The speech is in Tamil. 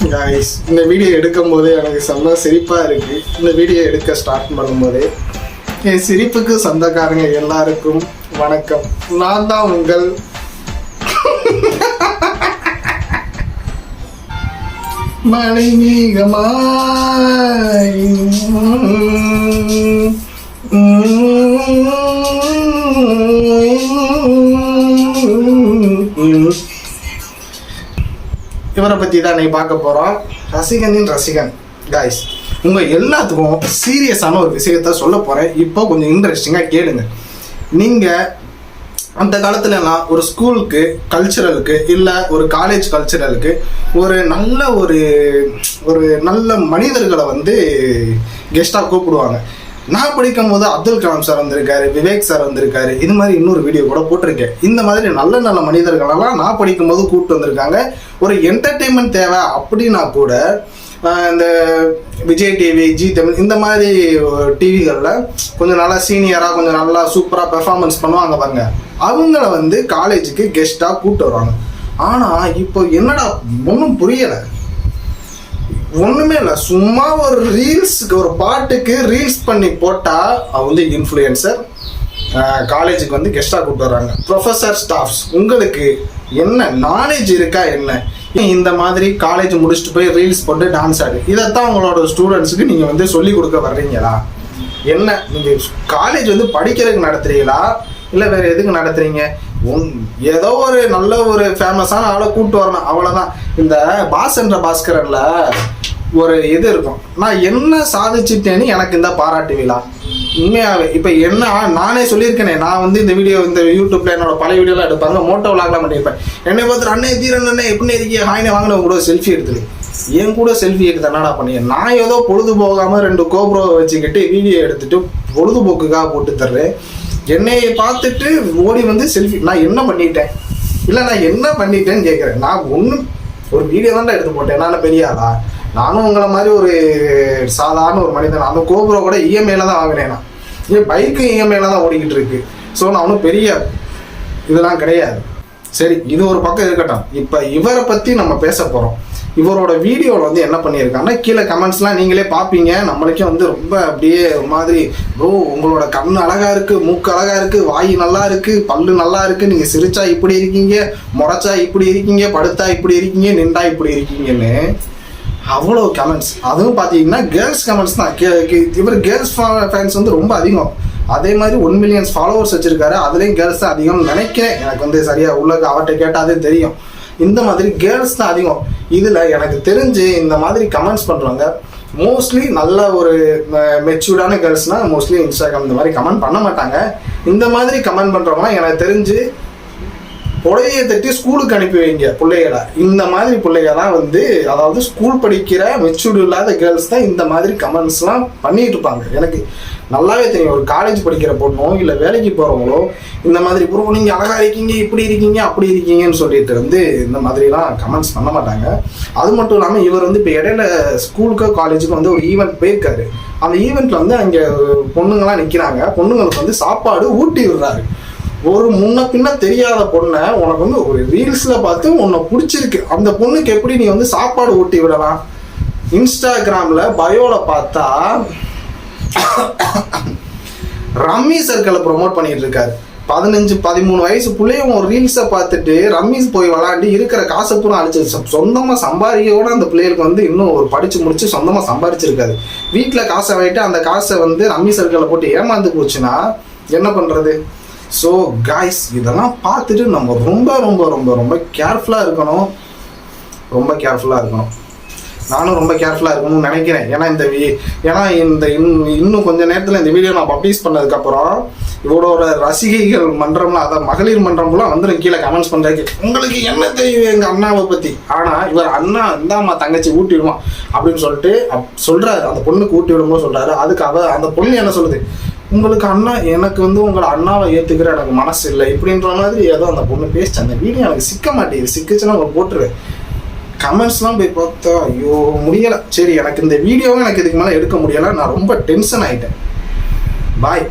गाइस இந்த வீடியோ எடுக்கும் போதே எனக்கு செம்ம சிரிப்பா இருக்கு. இந்த வீடியோ எடுக்க ஸ்டார்ட் பண்ணும்போதே என் சிரிப்புக்கு சொந்தக்காரங்க எல்லாருக்கும் வணக்கம். நான் தான் உங்கள் மணிமேகமாய் இவரை பற்றி தான் நீ பார்க்க போகிறோம். ரசிகனின் ரசிகன் காய்ஸ், உங்கள் எல்லாத்துக்கும் சீரியஸான ஒரு விஷயத்த சொல்ல போகிறேன். இப்போ கொஞ்சம் இன்ட்ரெஸ்டிங்காக கேளுங்க. நீங்கள் அந்த காலத்துலலாம் ஒரு ஸ்கூலுக்கு கல்ச்சுரலுக்கு இல்லை ஒரு காலேஜ் கல்ச்சுரலுக்கு ஒரு நல்ல மனிதர்களை வந்து கெஸ்ட்டாக கூப்பிடுவாங்க. நான் படிக்கும் போது அப்துல் கலாம் சார் வந்திருக்காரு, விவேக் சார் வந்திருக்காரு. இது மாதிரி இன்னொரு வீடியோ கூட போட்டிருக்கேன். இந்த மாதிரி நல்ல நல்ல மனிதர்களெல்லாம் நான் படிக்கும் போது கூப்பிட்டு வந்திருக்காங்க. ஒரு என்டர்டெயின்மெண்ட் தேவை அப்படின்னா கூட இந்த விஜய் டிவி, ஜி தமிழ் இந்த மாதிரி டிவிகளில் கொஞ்சம் நல்லா சீனியராக கொஞ்சம் நல்லா சூப்பராக பெர்ஃபார்மன்ஸ் பண்ணுவாங்க பாருங்க, அவங்கள வந்து காலேஜுக்கு கெஸ்ட்டாக கூப்பிட்டு வருவாங்க. ஆனால் இப்போ என்னடா ஒன்றும் புரியலை, ஒன்றுமே இல்லை. சும்மா ஒரு ரீல்ஸுக்கு ஒரு பாட்டுக்கு ரீல்ஸ் பண்ணி போட்டால் அவங்க வந்து இன்ஃப்ளூயன்சர் காலேஜுக்கு வந்து கெஸ்ட்டாக கூப்பிட்டு வர்றாங்க. ப்ரொஃபஸர் ஸ்டாஃப்ஸ், உங்களுக்கு என்ன நாலேஜ் இருக்கா என்ன? இந்த மாதிரி காலேஜ் முடிச்சுட்டு போய் ரீல்ஸ் போட்டு டான்ஸ் ஆடு, இதைத்தான் உங்களோட ஸ்டூடெண்ட்ஸுக்கு நீங்கள் வந்து சொல்லிக் கொடுக்க வர்றீங்களா? என்ன நீங்கள் காலேஜ் வந்து படிக்கிறதுக்கு நடத்துறீங்களா இல்லை வேறு எதுக்கு நடத்துறீங்க? ஏதோ ஒரு நல்ல ஒரு ஃபேமஸான ஆளை கூப்பிட்டு வரணும், அவ்வளோதான். இந்த பாஸ் என்ற பாஸ்கரன்ல ஒரு இது இருக்கும், நான் என்ன சாதிச்சுட்டேன்னு எனக்கு இந்த பாராட்டு விழா. உண்மையாகவே இப்போ என்ன நானே சொல்லியிருக்கேனே, நான் வந்து இந்த வீடியோ இந்த யூடியூப்ல என்னோட பழைய வீடியோலாம் எடுப்பாங்க, மோட்டோ விளாக்லாம் பண்ணியிருப்பேன். என்னை பார்த்துட்டு அண்ணே தீரன் அண்ணே எப்படி இருக்கீங்க ஹாய்னே வாங்கின கூட செல்ஃபி எடுத்துரு. என் கூட செல்ஃபி எடுத்து என்னடா பண்ணி? நான் ஏதோ பொழுது போகாமல் 2 கோப்ரோ வச்சுக்கிட்டு வீடியோ எடுத்துட்டு பொழுதுபோக்குக்காக போட்டு தர்றேன். என்னையை பார்த்துட்டு ஓடி வந்து செல்ஃபி. நான் என்ன பண்ணிட்டேன்? இல்லை நான் என்ன பண்ணிட்டேன்னு கேட்குறேன். நான் ஒரு வீடியோ தான்டா எடுத்து போட்டேன். நான் பெரிய ஆளா? நானும் உங்களை மாதிரி ஒரு சாதாரண ஒரு மனிதன். அந்த கோபுரம் கூட இஎம்ஐல தான் வாங்கினேன். நான் என் பைக்கு இஎம்ஐல தான் ஓடிக்கிட்டு இருக்கு. ஸோ நான் ஒன்றும் பெரிய இதெல்லாம் கிடையாது. சரி, இது ஒரு பக்கம் இருக்கட்டும். இப்போ இவரை பற்றி நம்ம பேச போகிறோம். இவரோட வீடியோவில் வந்து என்ன பண்ணியிருக்காங்கன்னா, கீழே கமெண்ட்ஸ்லாம் நீங்களே பார்ப்பீங்க. நம்மளுக்கே வந்து ரொம்ப அப்படியே ஒரு மாதிரி, ப்ரோ உங்களோட கண் அழகாக இருக்குது, மூக்கு அழகாக இருக்குது, வாய் நல்லா இருக்குது, பல்லு நல்லா இருக்குது, நீங்கள் சிரிச்சா இப்படி இருக்கீங்க, முறைச்சா இப்படி இருக்கீங்க, படுத்தா இப்படி இருக்கீங்க, நின்றா இப்படி இருக்கீங்கன்னு அவ்வளோ கமெண்ட்ஸ். அதுவும் பார்த்தீங்கன்னா கேர்ள்ஸ் கமெண்ட்ஸ் தான். இவர் கேர்ள்ஸ் ஃபேன்ஸ் வந்து ரொம்ப அதிகம். அதே மாதிரி 1 மில்லியன் ஃபாலோவர்ஸ் வச்சுருக்காரு. அதுலேயும் கேர்ள்ஸ் தான் அதிகம்னு நினைக்கிறேன். எனக்கு வந்து சரியாக உள்ள அவர்கிட்ட கேட்டாதே தெரியும். இந்த மாதிரி கேர்ள்ஸ் தான் அதிகம். இதில் எனக்கு தெரிஞ்சு இந்த மாதிரி கமெண்ட்ஸ் பண்ணுறாங்க மோஸ்ட்லி நல்ல ஒரு மெச்சூர்டான கேர்ள்ஸ்னால் மோஸ்ட்லி இன்ஸ்டாகிராம் இந்த மாதிரி கமெண்ட் பண்ண மாட்டாங்க. இந்த மாதிரி கமெண்ட் பண்ணுறவங்களாம் எனக்கு தெரிஞ்சு புடையை தட்டி ஸ்கூலுக்கு அனுப்பி வைங்க பிள்ளைகளை. இந்த மாதிரி பிள்ளைகள்லாம் வந்து, அதாவது ஸ்கூல் படிக்கிற மெச்சூர்டு இல்லாத கேர்ள்ஸ் தான் இந்த மாதிரி கமெண்ட்ஸ்லாம் பண்ணிட்டு இருப்பாங்க. எனக்கு நல்லாவே தெரியும். ஒரு காலேஜ் படிக்கிற பொண்ணோ இல்லை வேலைக்கு போகிறவங்களோ இந்த மாதிரி ப்ரோ நீங்கள் அழகாக இருக்கீங்க, இப்படி இருக்கீங்க, அப்படி இருக்கீங்கன்னு சொல்லிட்டு வந்து இந்த மாதிரிலாம் கமெண்ட்ஸ் பண்ண மாட்டாங்க. அது மட்டும் இல்லாமல் இவர் வந்து இப்போ இடையில ஸ்கூலுக்கோ காலேஜுக்கு வந்து ஒரு ஈவெண்ட் போயிருக்காரு. அந்த ஈவெண்ட்டில் வந்து அங்கே பொண்ணுங்களாம் நிற்கிறாங்க. பொண்ணுங்களுக்கு வந்து சாப்பாடு ஊட்டி விடுறாரு. ஒரு முன்ன பின்ன தெரியாத பொண்ணை உனக்கு வந்து ஒரு ரீல்ஸில் பார்த்து உன்னை பிடிச்சிருக்கு, அந்த பொண்ணுக்கு எப்படி நீ வந்து சாப்பாடு ஊட்டி விடலாம்? இன்ஸ்டாகிராமில் பயோவில் பார்த்தா ரம்மி சர்க்கிளை ப்ரொமோட் பண்ணிட்டு இருக்காரு. 15-13 வயசு பிள்ளையும் ஒரு ரீல்ஸை பார்த்துட்டு ரம்மீஸ் போய் விளாண்டு இருக்கிற காசை பூரா அழிச்சு சொந்தமாக சம்பாதிக்க அந்த பிள்ளைகளுக்கு வந்து இன்னும் ஒரு படித்து முடிச்சு சொந்தமாக சம்பாதிச்சிருக்காரு. வீட்டில் காசை வாங்கிட்டு அந்த காசை வந்து ரம்மி சர்க்கிளை போட்டு ஏமாந்து போச்சுன்னா என்ன பண்ணுறது? ஸோ காய்ஸ், இதெல்லாம் பார்த்துட்டு நம்ம ரொம்ப ரொம்ப ரொம்ப ரொம்ப கேர்ஃபுல்லாக இருக்கணும். ரொம்ப கேர்ஃபுல்லாக இருக்கணும். நானும் ரொம்ப கேர்ஃபுல்லாக இருக்கணும்னு நினைக்கிறேன். ஏன்னா இன்னும் கொஞ்சம் நேரத்தில் இந்த வீடியோ நான் பப்ளிஷ் பண்ணதுக்கப்புறம் இவரோட ரசிகைகள் மன்றம்லாம், அதாவது மகளிர் மன்றம்லாம் வந்துடும் கீழே கமெண்ட்ஸ் பண்ணுறதுக்கு. உங்களுக்கு என்ன தெரியும் எங்கள் அண்ணாவை பற்றி? ஆனால் இவர் அண்ணா இந்தாம்மா தங்கச்சி ஊட்டி விடுவான் அப்படின்னு சொல்லிட்டு சொல்கிறாரு. அந்த பொண்ணுக்கு ஊட்டி விடும்போது சொல்கிறாரு. அதுக்கு அந்த பொண்ணு என்ன சொல்லுது? உங்களுக்கு அண்ணா, எனக்கு வந்து உங்களை அண்ணாவை ஏற்றுக்கிற எனக்கு மனசு இல்லை இப்படின்ற மாதிரி ஏதோ அந்த பொண்ணு பேசிச்சு. அந்த வீடியோ எனக்கு சிக்க மாட்டேங்குது. சிக்கிச்சுன்னா அவங்க போட்டுருவேன். கமெண்ட்ஸ்லாம் போய் பார்த்தா ஐயோ முடியலை. சரி, எனக்கு இந்த வீடியோவும் எனக்கு இதுக்கு மேலே எடுக்க முடியலை. நான் ரொம்ப டென்ஷன் ஆகிட்டேன். பாய்.